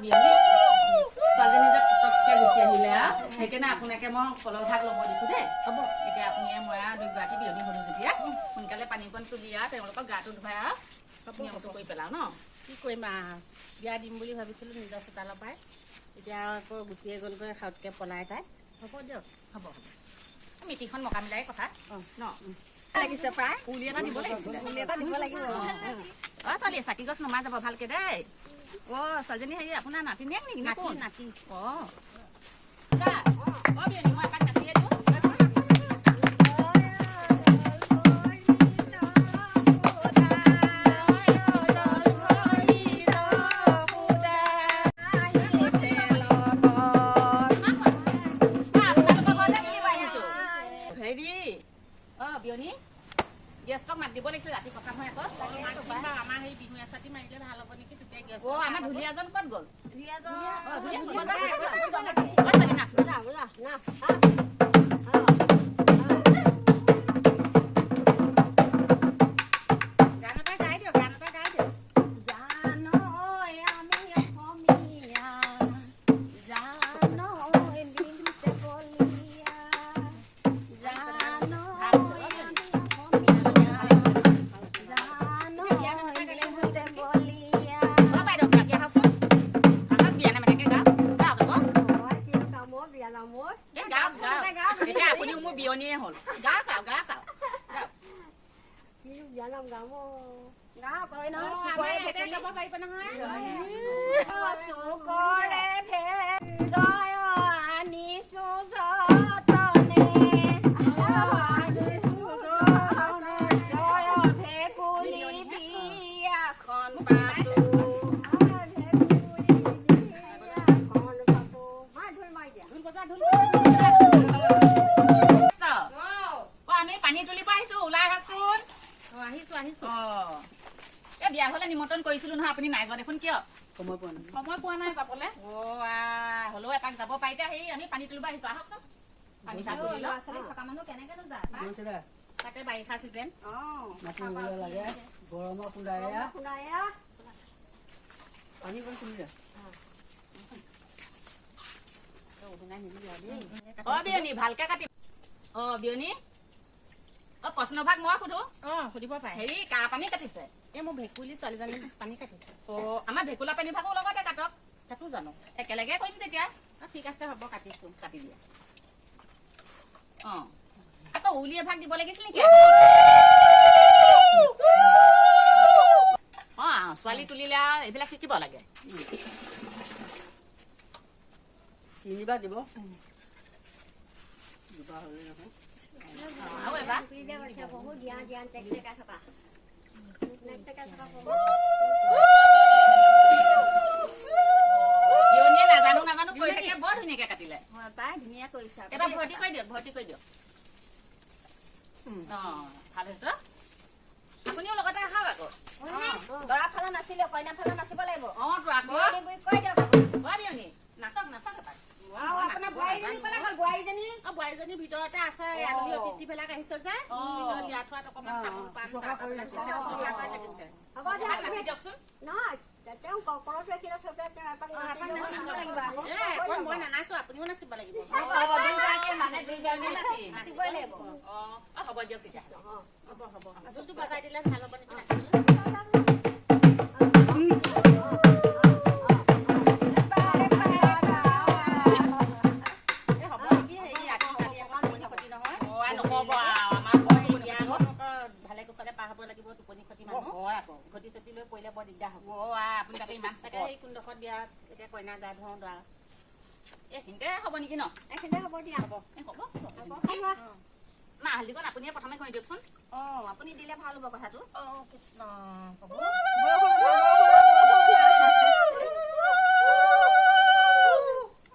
বিয়ানী ছোৱালীজনী যে পটককৈ গুচি আহিলে সেইকাৰণে আপোনাকে মই কলৰ ভাগ ল'ব দিছোঁ দেই হ'ব এতিয়া আপুনি মই দুগৰাকী বিয়নী হ'লোঁ যেতিয়া সোনকালে পানীকণ তুলি তেওঁলোকক গাটো ধুৱাই নিয়মটো কৰি পেলাওঁ ন কি কৰিম বিয়া দিম বুলি ভাবিছিলোঁ নিজৰ চোতালৰ পৰাই এতিয়া আকৌ গুচিয়ে গ'লগৈ সাউতকৈ পলাই তাই হ'ব দিয়ক হ'ব মিটিংখন মকা মিলাই কথা ন লাগিছে প্ৰায় পুলি এটা দিব লাগিছিলে পুলি এটা দিব লাগিব ছোৱালী চাকি গছ নমাই যাব ভালকৈ দেই ছোৱালীজনী হেৰি আপোনাৰ নাতিনীয়েক নেকি নাতি নাতি মই এপাক কাটিয়ে দিওঁ বিয়নী গেষ্টক মাত দিব লাগিছিল ৰাতি কথা হয় আকৌ আমাৰ সেই বিহু এচাতি মাৰিলে ভাল হ'ব নেকি তেতিয়া গেছ আমাৰ ঢুলীয়াজন ক'ত গ'ল গান এটা গাই দিয়ক গান এটা গাই দিয়ক আপুনি মোৰ বিয়নীয়ে হ'ল গা গাওঁ গা গাওঁ গাব পাৰিব নহয় বিয়া হ'লে নিমন্ত্ৰণ কৰিছিলো নহয় আপুনি নাই যোৱা দেখোন কিয় সময় পোৱা নাই যাবলৈ হ'লেও এপাক যাব পাৰিতে সেই আমি পানী তুলিব আহিছো আহকচোন থকা মানুহ কেনেকেনো যায় তাতে বাৰিষা চিজন বিয়নী ভালকে কাটি বিয়নী প্ৰশ্ন ভাগ মই সুধো সুধিব পাৰে হেৰি কাৰ পানী কাটিছে এই মই ভেকুলী ছোৱালীজনী পানী কাটিছোঁ আমাৰ ভেকুলা পানী ভাগৰ লগতে কাটক কাটো জানো একেলগে কৰিম যেতিয়া ঠিক আছে হ'ব কাটিছোঁ কাটি দিয়া আকৌ উলিয়ে ভাগ দিব লাগিছিল নেকি ছোৱালী তুলিলে এইবিলাক শিকিব লাগে তিনিবাৰ দিব নাজানো নাজানো কৰি থাকে বৰ ধুনীয়াকে কাটিলে তাই ধুনীয়া কৰিছে এটা ভৰ্তি কৰি দিয়ক ভাল হৈছে আপুনিও লগতে আহক আকৌ দৰা ফালে নাছিলে কইনা ফালে নাচিব লাগিব কৈ দিয়ক বিয়নী নাচক নাচক এপাক বোৱাৰীজনী ভিতৰতে আছে আলহী অতিথি বিলাক আহিছে যে দিয়া থোৱাত অকণমান তামোল পাণ লাগিছে দিয়কচোন মই নানাইছো আপুনিও নাচিব লাগিব হ'ব দিয়ক তেতিয়া হ'ব যোনটো বজাই দিলে ভাল হ'ব নেকি নাচিবলৈ কইনা গা ধুৱাওঁ দৰা এইখিনিতে হ'ব নেকি ন এইখিনিতে হ'ব দিয়া হ'ব হালধিকণ আপুনিয়ে প্ৰথমে কৰি দিয়কচোন আপুনি দিলে ভাল হ'ব কথাটো কৃষ্ণ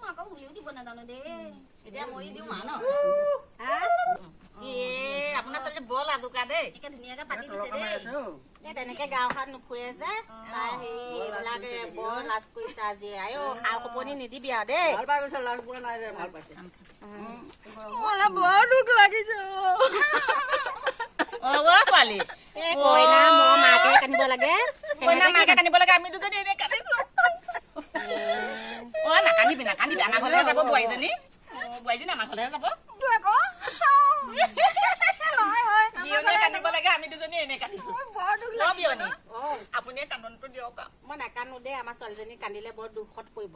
আকৌ উলিও দিব নাজানো দেই এতিয়া মৰি দিওঁ ন আপোনাৰ ছোৱালী বৰ লাজুকা দেই একে ধুনীয়াকে পাতি দিছে দেই তেনেকে গাঁওখন নুফুৰে যে তাই সেইবিলাকে বৰ লাজ কৰিছে আজি খা খপনি নিদিবি আৰু দেই বৰ দুখ লাগিছে ছোৱালী কইনা মই মাকে কান্দিব লাগে আমি দুজনী কাটিছো আমাৰ ঘৰলৈ যাব বোৱাৰীজনী বোৱাৰীজনী আমাৰ ঘৰলৈ যাব বিয়নীয়ে কান্দিব লাগে আমি দুজনী এনে কান্দিছো বিয়নী আপুনিয়ে কান্দনটো দিয়ক মই নাকান্দো দেই আমাৰ ছোৱালীজনী কান্দিলে বৰ দুখত পৰিব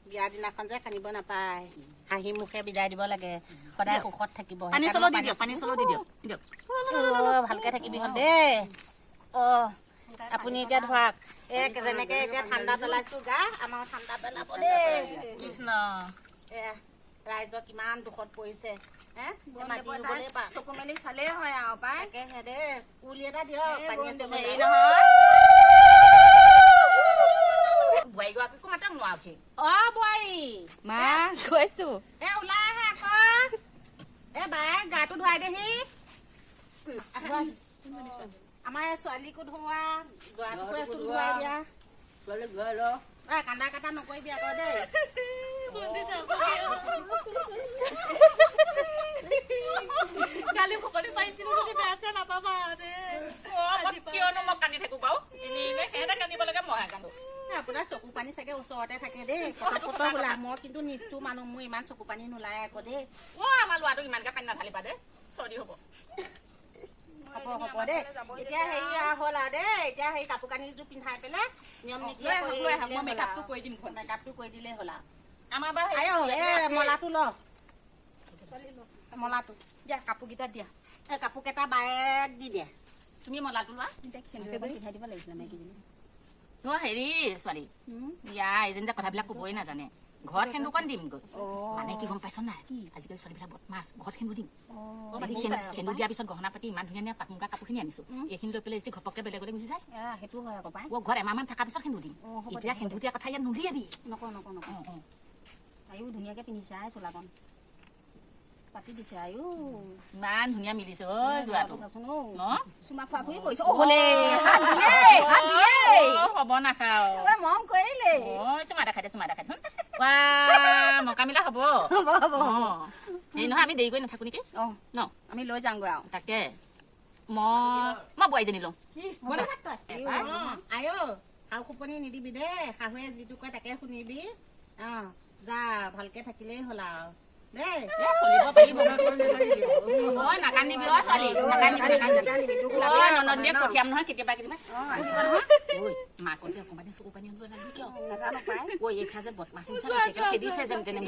বিয়াৰ দিনাখন যে কান্দিব নাপায় হাঁহি মুখে বিদায় দিব লাগে সদায় সুখত থাকিব পানী চলো দি দিয়ক ভালকে থাকিবি হন দেই আপুনি এতিয়া ধৰক যেনেকে এতিয়া ঠাণ্ডা পেলাইছো গা আমাৰ ঠাণ্ডা পেলাব দেই কৃষ্ণ ৰাইজৰ কিমান দুখত পৰিছে চকু মেলি চালেই হয় আৰু পাই উলি এটা দিয়ক পানী আছে হেৰি নহয় বোৱাৰীগৰাকীকো মাতক নোৱাকি বোৱাৰী মা কৈছো ওলাই আহে আকৌ বায়ে গাটো ধুৱাই দেহি আমাৰ ছোৱালীকো ধোৱা ল'ৰাটোকো এচুল ধুৱাই দিয়া কান্দা কাটা নকৰিবি আকৌ দেই কালি সকলো পাইছিলো বেয়া চেয়া নাপাবা কিয়নো মই কান্দি থাকো বাৰু সিহঁতে কান্দিব লাগে মইহে কান্দো আপোনাৰ চকু পানী চাগে ওচৰতে থাকে দেই পটক ওলা মই কিন্তু নিষ্ঠুৰ মানুহ মোৰ ইমান চকু পানী নোলায় আকৌ দেই আমাৰ ল'ৰাটোক ইমানকে পানী নাঢালিবা দেই চৰ্দি হ'ব হ'ব দেই এতিয়া হেৰি হ'ল আৰু দেই এতিয়া সেই কাপোৰ কানিযোৰ পিন্ধাই পেলাই নিয়ম নীতি মেকআপটো কৰি দিম মেকআপটো কৰি দিলেই হ'ল আৰু আমাৰ বাৰু মলাটো মলাটো দিয়া কাপোৰকেইটা দিয়া এই কাপোৰকেইটা বায়েক দি দিয়ে তুমি মলাটো লোৱা পিন্ধাই দিব লাগিছিলে মাইকীজনী হেৰি ছোৱালী ইয়া এজনী যে কথাবিলাক কবই নাজানে ঘৰত সেন্দুকণ দিমগৈ মানে কি গম পাইছ নাই আজিকালি ছোৱালীবিলাক বদমাছ ঘৰত সেন্দু দিম সেন্দু দিয়াৰ পিছত গহনা পাতি ইমান ধুনীয়া ধুনীয়া পাট মুগা কাপোৰখিনি আনিছো এইখিনি লৈ পেলাই যদি ঘপককে বেলেগলৈ গুচি যায় সেইটো হয় আকৌ পাই ঘৰত এমাহমান থকাৰ পিছত সেন্দু দিম এতিয়া সেন্দু দিয়া কথা ইয়াত নুলিয়াবি নকওঁ আয়ো ধুনীয়াকে পিন্ধিছে আই চোলাকণ পাতি দিছে আয়ো ইমান ধুনীয়া মিলিছে অ যোৱাটো চুমা খোৱা খুৰি কৰিছে হ'ব নাখাও মৰম কৰিলে চুমা দেখাই দেচোন মকামিলা হ'ব হেৰি নহয় আমি দেৰি কৰি নাথাকো নেকি ন আমি লৈ যাওঁগৈ আৰু তাকে মই বোৱাৰীজনী লওঁ আয়ো শাহু খোপনি নিদিবি দেই শাহুৱে যিটো কয় তাকে শুনিবি যা ভালকে থাকিলেই হ'ল আৰু দেই চলিব পাৰিব নাকান্দিবি ছোৱালী ননদিয়ে পঠিয়াম নহয় কেতিয়াবা মাক যে অকণমান চকু পানী কিয় নাজানো পাই এইখা যে বদমাচি খেদিছে যেন তেনে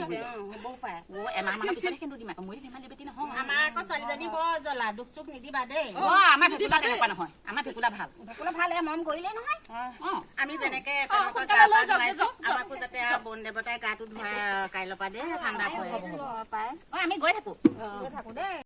হ'বও পাৰে এমাহমানৰ পিছতে কিন্তু দিম আকৌ মই ধেমালি বেটি নহয় আমাৰ আকৌ ছোৱালীজনী বৰ জ্বলা দুখ চুখ নিদিবা দেই আমাৰ ভেকুলা তেনেকুৱা নহয় আমাৰ ভেকুলা ভাল ভাল মৰম কৰিলে নহয় আমি যেনেকে আমাকো যাতে বন দেৱতাই গাটো ধুৱাই কাইলৈৰ পৰা দেই ঠাণ্ডা পৰে পাই আমি গৈ থাকো দেই